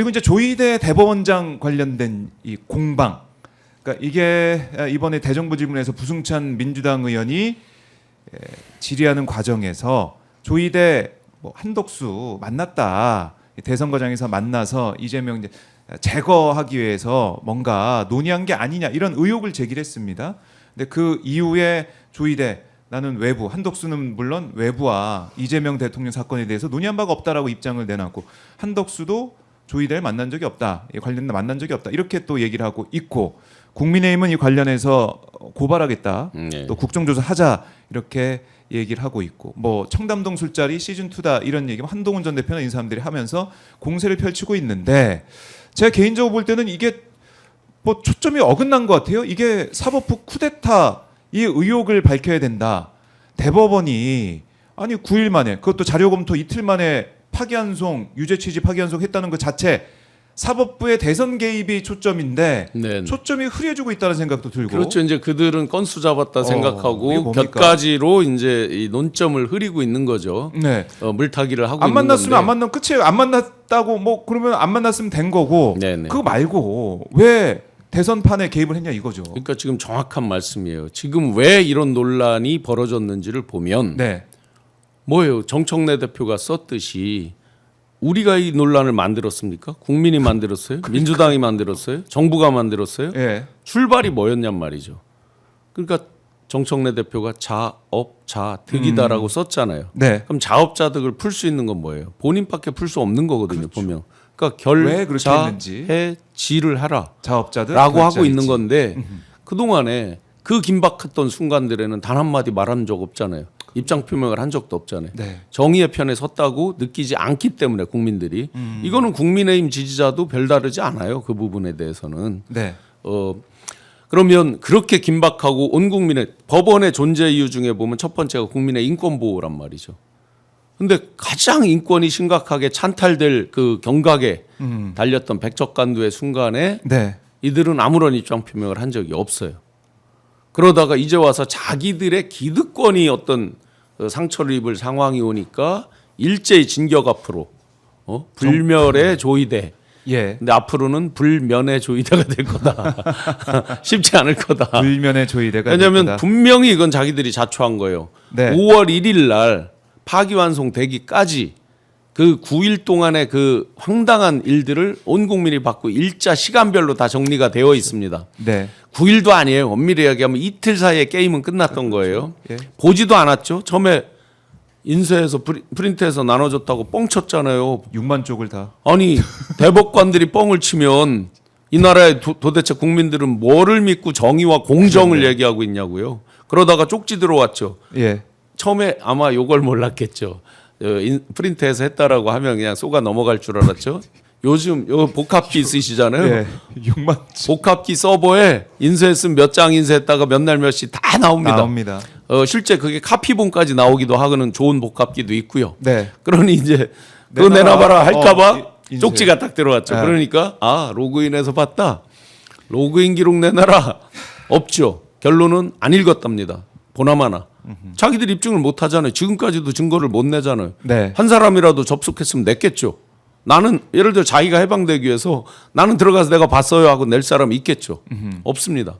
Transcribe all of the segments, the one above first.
그리고 이제 조희대 대법원장 관련된 이 공방, 그러니까 이게 이번에 대정부 질문에서 부승찬 민주당 의원이 질의하는 과정에서 조희대 뭐 한덕수 만났다, 대선 과정에서 만나서 이재명 이제 제거하기 위해서 뭔가 논의한 게 아니냐 이런 의혹을 제기했습니다. 근데 그 이후에 조희대 나는 외부, 한덕수는 물론 외부와 이재명 대통령 사건에 대해서 논의한 바가 없다라고 입장을 내놨고, 한덕수도 조희대를 만난 적이 없다, 관련된 만난 적이 없다 이렇게 또 얘기를 하고 있고, 국민의힘은 이 관련해서 고발하겠다, 또 국정조사하자 이렇게 얘기를 하고 있고, 뭐 청담동 술자리 시즌 2다 이런 얘기 한동훈 전 대표나 이 사람들이 하면서 공세를 펼치고 있는데, 제가 개인적으로 볼 때는 이게 뭐 초점이 어긋난 것 같아요. 이게 사법부 쿠데타 이 의혹을 밝혀야 된다. 대법원이 아니 9일 만에, 그것도 자료 검토 이틀 만에 파기환송, 유죄 취지 파기환송 했다는 것 자체 사법부의 대선 개입이 초점인데 네. 초점이 흐려지고 있다는 생각도 들고. 그렇죠. 이제 그들은 건수 잡았다 이게 생각하고 뭡니까? 곁가지로 이제 이 논점을 흐리고 있는 거죠. 네. 물타기를 하고 안 있는 만났으면 건데. 안 만나면 끝이에요. 안 만났다고 뭐 그러면 안 만났으면 된 거고. 네네. 그거 말고 왜 대선판에 개입을 했냐 이거죠. 그러니까 지금 정확한 말씀이에요. 지금 왜 이런 논란이 벌어졌는지를 보면 네. 뭐예요? 정청래 대표가 썼듯이 우리가 이 논란을 만들었습니까? 국민이 만들었어요? 민주당이 만들었어요? 정부가 만들었어요? 예. 출발이 뭐였냔 말이죠. 그러니까 정청래 대표가 자업자득이다라고 썼잖아요. 네. 그럼 자업자득을 풀 수 있는 건 뭐예요? 본인밖에 풀 수 없는 거거든요. 그렇죠. 보면. 그러니까 왜 그렇게 했는지. 결자해지를 하라. 자업자들 라고 하고 결자일지. 있는 건데 그동안에 그 긴박했던 순간들에는 단 한마디 말한 적 없잖아요. 입장 표명을 한 적도 없잖아요. 네. 정의의 편에 섰다고 느끼지 않기 때문에 국민들이 이거는 국민의힘 지지자도 별다르지 않아요. 그 부분에 대해서는. 네. 그러면 그렇게 긴박하고 온 국민의 법원의 존재 이유 중에 보면 첫 번째가 국민의 인권 보호란 말이죠. 근데 가장 인권이 심각하게 찬탈될 그 경각에 달렸던 백척간두의 순간에 네. 이들은 아무런 입장 표명을 한 적이 없어요. 그러다가 이제 와서 자기들의 기득권이 어떤 상처를 입을 상황이 오니까 일제히 진격 앞으로 불멸의 조이대. 예. 근데 앞으로는 불면의 조이대가 될 거다. 쉽지 않을 거다. 불면의 조이대가 왜냐하면 될 거다. 분명히 이건 자기들이 자초한 거예요. 네. 5월 1일 날 파기환송되기까지 그 9일 동안의 그 황당한 일들을 온 국민이 받고 일자 시간별로 다 정리가 되어 있습니다. 네. 9일도 아니에요. 엄밀히 이야기하면 이틀 사이에 게임은 끝났던 거예요. 예. 보지도 않았죠. 처음에 인쇄해서 프린트해서 나눠줬다고 뻥 쳤잖아요. 6만 쪽을 다. 아니 대법관들이 뻥을 치면 이 나라의 도대체 국민들은 뭐를 믿고 정의와 공정을 얘기하고 있냐고요. 그러다가 쪽지 들어왔죠. 예. 처음에 아마 요걸 몰랐겠죠. 프린트해서 했다라고 하면 그냥 쏘가 넘어갈 줄 알았죠. 요즘 요 복합기 쓰시잖아요. 예. 6만 복합기 서버에 인쇄했으면 몇 장 인쇄했다가 몇 날 몇 시 다 나옵니다. 나옵니다. 실제 그게 카피본까지 나오기도 하고는 좋은 복합기도 있고요. 네. 그러니 이제 그거 내놔라. 내놔봐라 할까봐 인쇄. 쪽지가 딱 들어왔죠. 네. 그러니까 로그인해서 봤다. 로그인 기록 내놔라. 없죠. 결론은 안 읽었답니다. 보나마나. 자기들 입증을 못 하잖아요. 지금까지도 증거를 못 내잖아요. 네. 한 사람이라도 접속했으면 냈겠죠. 나는 예를 들어 자기가 해방되기 위해서 나는 들어가서 내가 봤어요 하고 낼 사람이 있겠죠. 없습니다.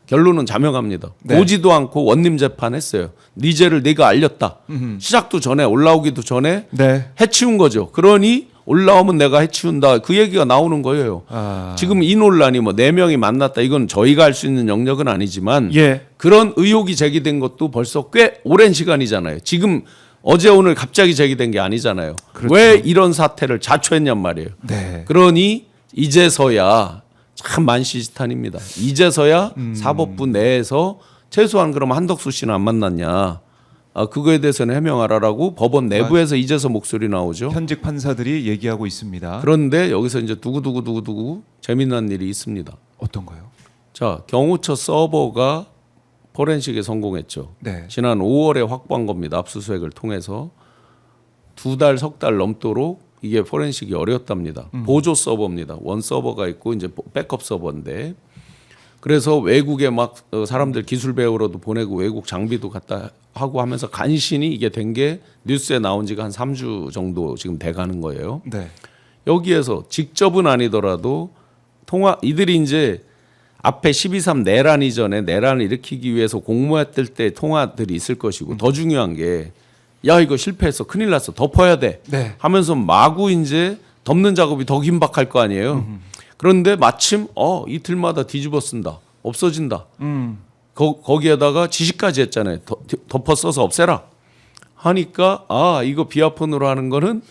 결론은 자명합니다. 네. 보지도 않고 원님 재판했어요. 네 죄를 네가 알렸다. 시작도 전에 올라오기도 전에 네. 해치운 거죠. 그러니 올라오면 내가 해치운다. 그 얘기가 나오는 거예요. 지금 이 논란이 뭐 4명이 만났다. 이건 저희가 할 수 있는 영역은 아니지만 예. 그런 의혹이 제기된 것도 벌써 꽤 오랜 시간이잖아요. 지금 어제 오늘 갑자기 제기된 게 아니잖아요. 그렇죠. 왜 이런 사태를 자초했냔 말이에요. 네. 그러니 이제서야 참 만시지탄입니다. 이제서야 사법부 내에서 최소한 그럼 한덕수 씨는 안 만났냐. 그거에 대해서는 해명하라라고 법원 내부에서 이제서 목소리 나오죠. 현직 판사들이 얘기하고 있습니다. 그런데 여기서 이제 두구두구 재미난 일이 있습니다. 어떤가요? 자, 경호처 서버가 포렌식에 성공했죠. 네. 지난 5월에 확보한 겁니다. 압수수색을 통해서 2달, 석 달 넘도록 이게 포렌식이 어렵답니다. 보조 서버입니다. 원 서버가 있고 이제 백업 서버인데 그래서 외국에 막 사람들 기술 배우러도 보내고 외국 장비도 갖다 하고 하면서 간신히 이게 된 게 뉴스에 나온 지가 한 3주 정도 지금 돼 가는 거예요. 네. 여기에서 직접은 아니더라도 이들이 이제 앞에 12.3 내란 이전에 내란을 일으키기 위해서 공모했을 때 통화들이 있을 것이고 더 중요한 게 야 이거 실패했어 큰일 났어 덮어야 돼 네. 하면서 마구 이제 덮는 작업이 더 긴박할 거 아니에요. 그런데 마침 이틀마다 뒤집어 쓴다 없어진다. 거기에다가 지시까지 했잖아요. 덮어 써서 없애라 하니까 이거 비아폰으로 하는 거는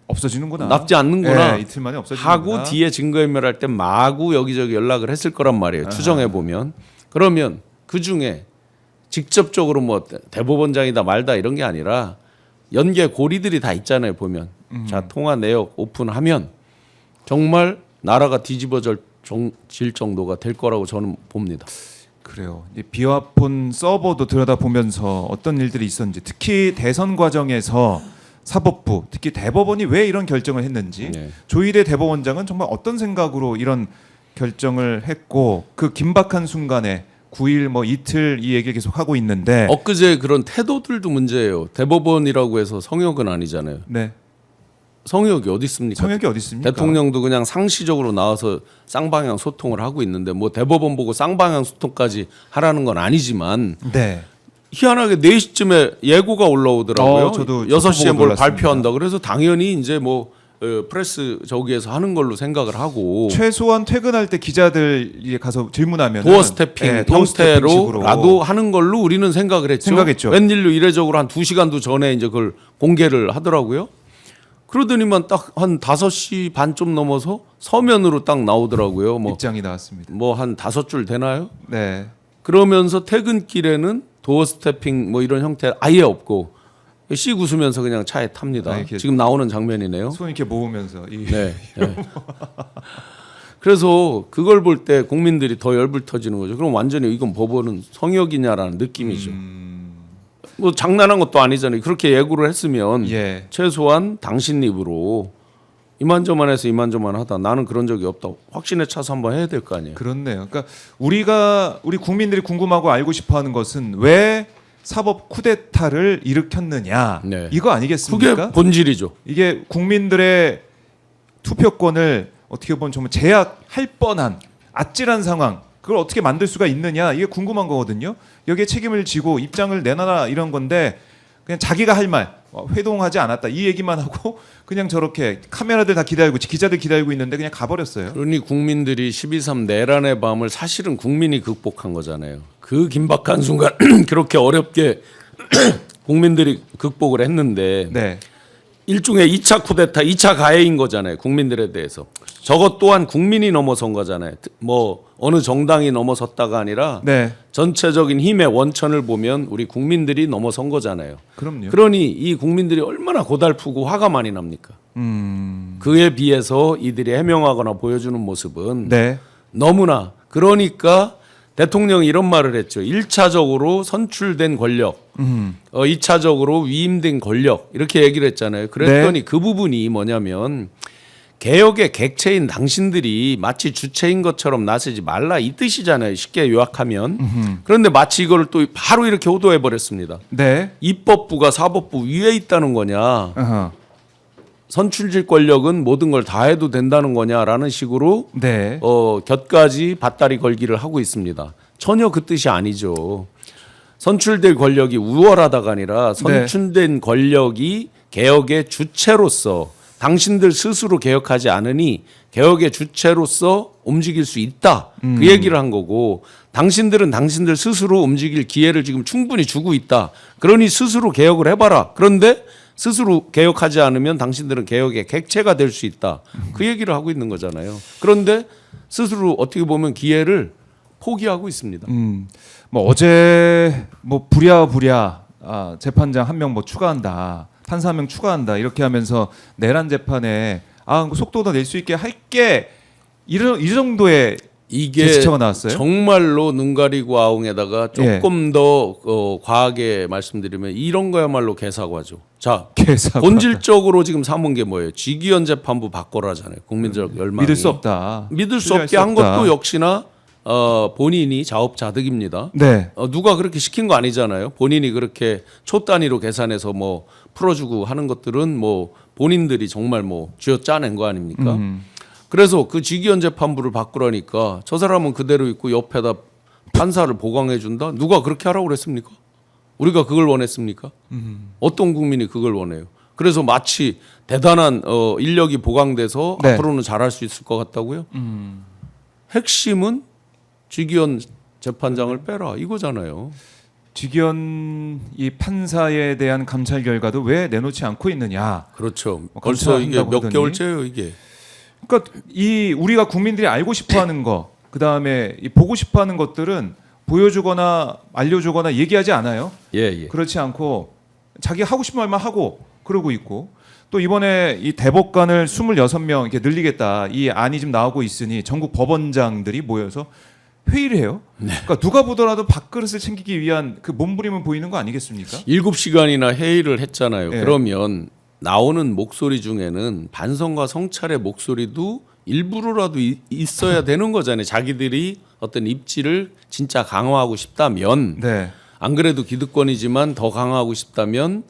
없어지는구나. 납지 않는구나. 이틀 만에 없어지는구나. 하고 뒤에 증거인멸할 때 마구 여기저기 연락을 했을 거란 말이에요. 추정해 보면. 그러면 그 중에 직접적으로 뭐 대법원장이다 말다 이런 게 아니라 연계 고리들이 다 있잖아요. 보면 자 통화 내역 오픈하면 정말 나라가 뒤집어질 정도가 될 거라고 저는 봅니다. 그래요. 이 비화폰 서버도 들여다보면서 어떤 일들이 있었는지, 특히 대선 과정에서 사법부, 특히 대법원이 왜 이런 결정을 했는지, 네. 조희대 대법원장은 정말 어떤 생각으로 이런 결정을 했고, 그 긴박한 순간에 9일 뭐 이틀 이 얘기 계속 하고 있는데, 엊그제 그런 태도들도 문제예요. 대법원이라고 해서 성역은 아니잖아요. 네, 성역이 어디 있습니까? 성역이 어디 있습니까? 대통령도 그냥 상시적으로 나와서 쌍방향 소통을 하고 있는데 뭐 대법원 보고 쌍방향 소통까지 하라는 건 아니지만 네, 희한하게 4시쯤에 예고가 올라오더라고요. 저도 6시에 보고 뭘 놀랐습니다. 발표한다. 그래서 당연히 이제 뭐 프레스 저기에서 하는 걸로 생각을 하고 최소한 퇴근할 때 기자들이 가서 질문하면 도어 스태핑 형태로라도 하는 걸로 우리는 생각을 생각했죠. 웬일로 이례적으로 한 2시간도 전에 이제 그걸 공개를 하더라고요. 그러더니만 딱 한 5시 반좀 넘어서 서면으로 딱 나오더라고요. 입장이 나왔습니다. 뭐 한 5줄 되나요? 네, 그러면서 퇴근길에는 도어 스태핑 뭐 이런 형태 아예 없고 씩 웃으면서 그냥 차에 탑니다. 이렇게 지금 나오는 장면이네요. 손 이렇게 모으면서 네. 네. 그래서 그걸 볼 때 국민들이 더 열불 터지는 거죠. 그럼 완전히 이건 법원은 성역이냐라는 느낌이죠. 뭐 장난한 것도 아니잖아요. 그렇게 예고를 했으면 예. 최소한 당신 입으로 이만저만해서 이만저만하다. 나는 그런 적이 없다. 확신에 차서 한번 해야 될 거 아니에요. 그렇네요. 그러니까 우리 국민들이 궁금하고 알고 싶어하는 것은 왜 사법 쿠데타를 일으켰느냐 네. 이거 아니겠습니까? 그게 본질이죠. 이게 국민들의 투표권을 어떻게 보면 정말 제약할 뻔한 아찔한 상황 그걸 어떻게 만들 수가 있느냐 이게 궁금한 거거든요. 여기에 책임을 지고 입장을 내놔라 이런 건데 그냥 자기가 할 말 회동하지 않았다 이 얘기만 하고 그냥 저렇게 카메라들 다 기다리고 기자들 기다리고 있는데 그냥 가버렸어요. 그러니 국민들이 12.3 내란의 밤을 사실은 국민이 극복한 거잖아요. 그 긴박한 순간 그렇게 어렵게 국민들이 극복을 했는데 네. 일종의 2차 쿠데타, 2차 가해인 거잖아요. 국민들에 대해서. 저것 또한 국민이 넘어선 거잖아요. 뭐 어느 정당이 넘어섰다가 아니라 네. 전체적인 힘의 원천을 보면 우리 국민들이 넘어선 거잖아요. 그럼요. 그러니 이 국민들이 얼마나 고달프고 화가 많이 납니까? 그에 비해서 이들이 해명하거나 보여주는 모습은 네. 너무나 그러니까 대통령이 이런 말을 했죠. 1차적으로 선출된 권력, 2차적으로 위임된 권력 이렇게 얘기를 했잖아요. 그랬더니 그 부분이 뭐냐면 개혁의 객체인 당신들이 마치 주체인 것처럼 나서지 말라 이 뜻이잖아요. 쉽게 요약하면. 그런데 마치 이걸 또 바로 이렇게 호도해 버렸습니다. 네. 입법부가 사법부 위에 있다는 거냐. 어허. 선출직 권력은 모든 걸 다 해도 된다는 거냐라는 식으로 네. 곁가지 밭다리 걸기를 하고 있습니다. 전혀 그 뜻이 아니죠. 선출될 권력이 우월하다가 아니라 선출된 권력이 개혁의 주체로서 당신들 스스로 개혁하지 않으니 개혁의 주체로서 움직일 수 있다. 그 얘기를 한 거고 당신들은 당신들 스스로 움직일 기회를 지금 충분히 주고 있다. 그러니 스스로 개혁을 해봐라. 그런데 스스로 개혁하지 않으면 당신들은 개혁의 객체가 될 수 있다. 그 얘기를 하고 있는 거잖아요. 그런데 스스로 어떻게 보면 기회를 포기하고 있습니다. 뭐 어제 뭐 부랴부랴 재판장 한 명 뭐 추가한다. 판사 한 명 추가한다. 이렇게 하면서 내란 재판에 속도 더 낼 수 있게 할게 이 정도의 이게 제스처가 나왔어요? 정말로 눈 가리고 아웅에다가 조금 더 과하게 말씀드리면 이런 거야말로 개사과죠. 자, 개사과. 본질적으로 지금 삼은 게 뭐예요? 직위원 재판부 바꿔라잖아요. 국민적 열망이. 믿을 수 없다. 믿을 수 없게 한 것도 역시나 본인이 자업자득입니다. 네. 누가 그렇게 시킨 거 아니잖아요. 본인이 그렇게 초 단위로 계산해서 뭐 풀어주고 하는 것들은 뭐 본인들이 정말 뭐 쥐어짜낸 거 아닙니까? 그래서 그 직위원 재판부를 바꾸라니까 저 사람은 그대로 있고 옆에다 판사를 보강해 준다. 누가 그렇게 하라고 그랬습니까? 우리가 그걸 원했습니까? 어떤 국민이 그걸 원해요? 그래서 마치 대단한 인력이 보강돼서 네. 앞으로는 잘할 수 있을 것 같다고요? 핵심은 직위원 재판장을 빼라 이거잖아요. 직위원 이 판사에 대한 감찰 결과도 왜 내놓지 않고 있느냐. 그렇죠. 뭐 벌써 이게 감찰한다고 몇 하더니. 개월째예요 이게. 그러니까 이 우리가 국민들이 알고 싶어하는 거, 그 다음에 보고 싶어하는 것들은 보여주거나 알려주거나 얘기하지 않아요. 예. 그렇지 않고 자기 하고 싶은 말만 하고 그러고 있고, 또 이번에 이 대법관을 26명 이렇게 늘리겠다 이 안이 좀 나오고 있으니 전국 법원장들이 모여서 회의를 해요. 그러니까 누가 보더라도 밥그릇을 챙기기 위한 그 몸부림은 보이는 거 아니겠습니까? 7시간이나 회의를 했잖아요. 예. 그러면 나오는 목소리 중에는 반성과 성찰의 목소리도 일부러라도 있어야 되는 거잖아요. 자기들이 어떤 입지를 진짜 강화하고 싶다면 네. 안 그래도 기득권이지만 더 강화하고 싶다면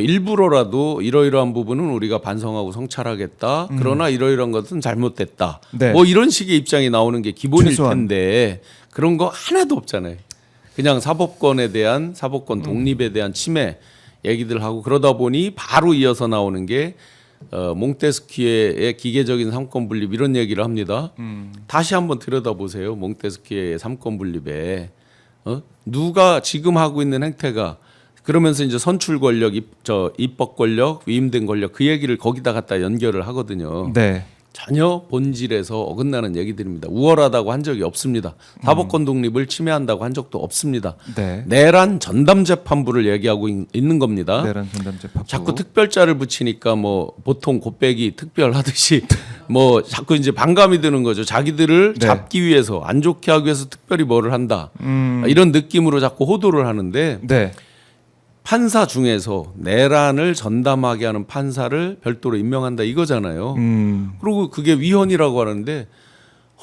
일부러라도 이러이러한 부분은 우리가 반성하고 성찰하겠다. 그러나 이러이러한 것은 잘못됐다. 네. 뭐 이런 식의 입장이 나오는 게 기본일 최소한. 텐데 그런 거 하나도 없잖아요. 그냥 사법권에 대한 사법권 독립에 대한 침해 얘기들 하고 그러다 보니 바로 이어서 나오는 게 몽테스키에의 기계적인 삼권 분립 이런 얘기를 합니다. 다시 한번 들여다보세요. 몽테스키에의 삼권 분립에 누가 지금 하고 있는 행태가 그러면서 이제 선출 권력, 입법 권력, 위임된 권력 그 얘기를 거기다 갖다 연결을 하거든요. 네. 전혀 본질에서 어긋나는 얘기들입니다. 우월하다고 한 적이 없습니다. 사법권 독립을 침해한다고 한 적도 없습니다. 네. 내란 전담 재판부를 얘기하고 있는 겁니다. 내란 전담 재판부. 자꾸 특별자를 붙이니까 뭐 보통 곱빼기 특별하듯이 뭐 자꾸 이제 반감이 드는 거죠. 자기들을 네. 잡기 위해서 안 좋게 하기 위해서 특별히 뭐를 한다. 이런 느낌으로 자꾸 호도를 하는데 네. 판사 중에서 내란을 전담하게 하는 판사를 별도로 임명한다 이거잖아요. 그리고 그게 위헌이라고 하는데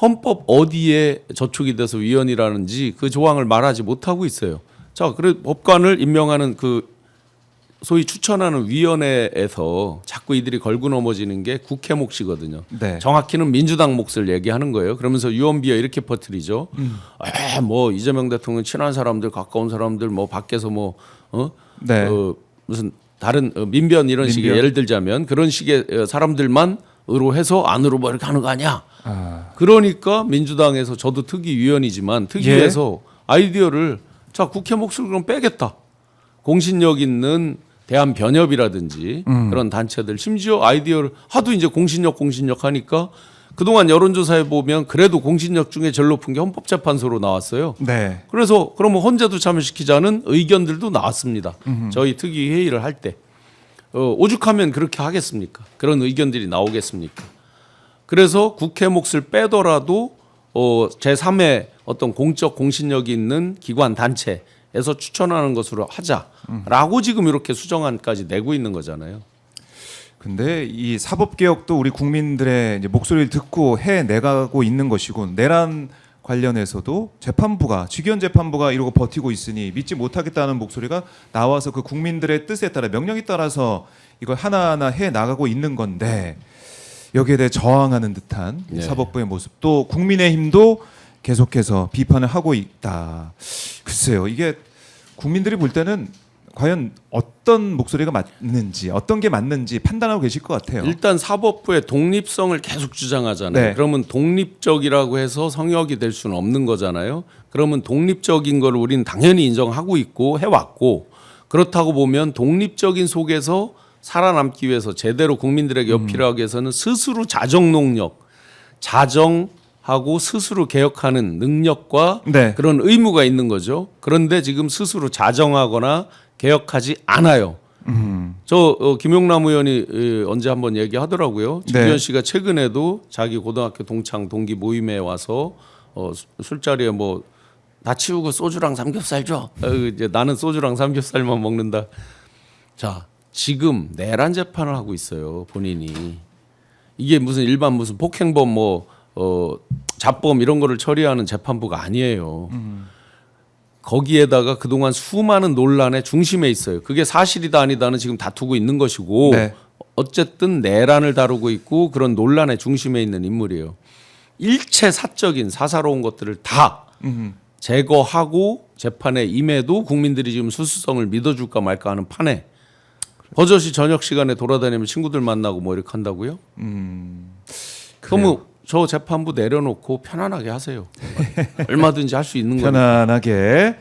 헌법 어디에 저촉이 돼서 위헌이라는지 그 조항을 말하지 못하고 있어요. 자, 그래 법관을 임명하는 그 소위 추천하는 위원회에서 자꾸 이들이 걸고 넘어지는 게 국회 몫이거든요. 네. 정확히는 민주당 몫을 얘기하는 거예요. 그러면서 유언비어 이렇게 퍼뜨리죠. 뭐 이재명 대통령 친한 사람들, 가까운 사람들, 뭐 밖에서 뭐 네. 무슨 다른 민변 이런 식의 민변. 예를 들자면 그런 식의 사람들만 의로해서 안으로 뭐 이렇게 하는 거 아니야. 아. 그러니까 민주당에서 저도 특위위원이지만 특위에서 아이디어를 자 국회 몫을 그럼 빼겠다. 공신력 있는 대한변협이라든지 그런 단체들 심지어 아이디어를 하도 이제 공신력 하니까 그동안 여론조사에 보면 그래도 공신력 중에 제일 높은 게 헌법재판소로 나왔어요. 네. 그래서 그러면 헌재도 참여시키자는 의견들도 나왔습니다. 저희 특위 회의를 할 때 오죽하면 그렇게 하겠습니까? 그런 의견들이 나오겠습니까? 그래서 국회 몫을 빼더라도 제3의 어떤 공적 공신력이 있는 기관 단체에서 추천하는 것으로 하자라고 지금 이렇게 수정안까지 내고 있는 거잖아요. 근데 이 사법 개혁도 우리 국민들의 이제 목소리를 듣고 해 내가고 있는 것이고, 내란 관련해서도 재판부가 직위원 재판부가 이러고 버티고 있으니 믿지 못하겠다는 목소리가 나와서 그 국민들의 뜻에 따라 명령에 따라서 이걸 하나하나 해 나가고 있는 건데, 여기에 대해 저항하는 듯한 네. 사법부의 모습, 또 국민의힘도 계속해서 비판을 하고 있다. 글쎄요, 이게 국민들이 볼 때는 과연 어떤 목소리가 맞는지, 어떤 게 맞는지 판단하고 계실 것 같아요. 일단 사법부의 독립성을 계속 주장하잖아요. 네. 그러면 독립적이라고 해서 성역이 될 수는 없는 거잖아요. 그러면 독립적인 걸 우리는 당연히 인정하고 있고 해왔고, 그렇다고 보면 독립적인 속에서 살아남기 위해서 제대로 국민들에게 어필하기 위해서는 스스로 자정 농력, 자정하고 스스로 개혁하는 능력과 네. 그런 의무가 있는 거죠. 그런데 지금 스스로 자정하거나 개혁하지 않아요. 저 김용남 의원이 언제 한번 얘기하더라고요. 네. 김기현 씨가 최근에도 자기 고등학교 동창 동기 모임에 와서 술자리에 뭐 다 치우고 소주랑 삼겹살 줘. 이제 나는 소주랑 삼겹살만 먹는다. 자, 지금 내란 재판을 하고 있어요. 본인이. 이게 무슨 일반 무슨 폭행범 뭐 잡범 이런 거를 처리하는 재판부가 아니에요. 거기에다가 그동안 수많은 논란의 중심에 있어요. 그게 사실이다 아니다는 지금 다투고 있는 것이고 네. 어쨌든 내란을 다루고 있고 그런 논란의 중심에 있는 인물이에요. 일체 사적인 사사로운 것들을 다 제거하고 재판에 임해도 국민들이 지금 수수성을 믿어줄까 말까 하는 판에 버젓이 저녁 시간에 돌아다니면 친구들 만나고 뭐 이렇게 한다고요? 그러면 저 재판부 내려놓고 편안하게 하세요. 얼마든지 할 수 있는 거니까. 편안하게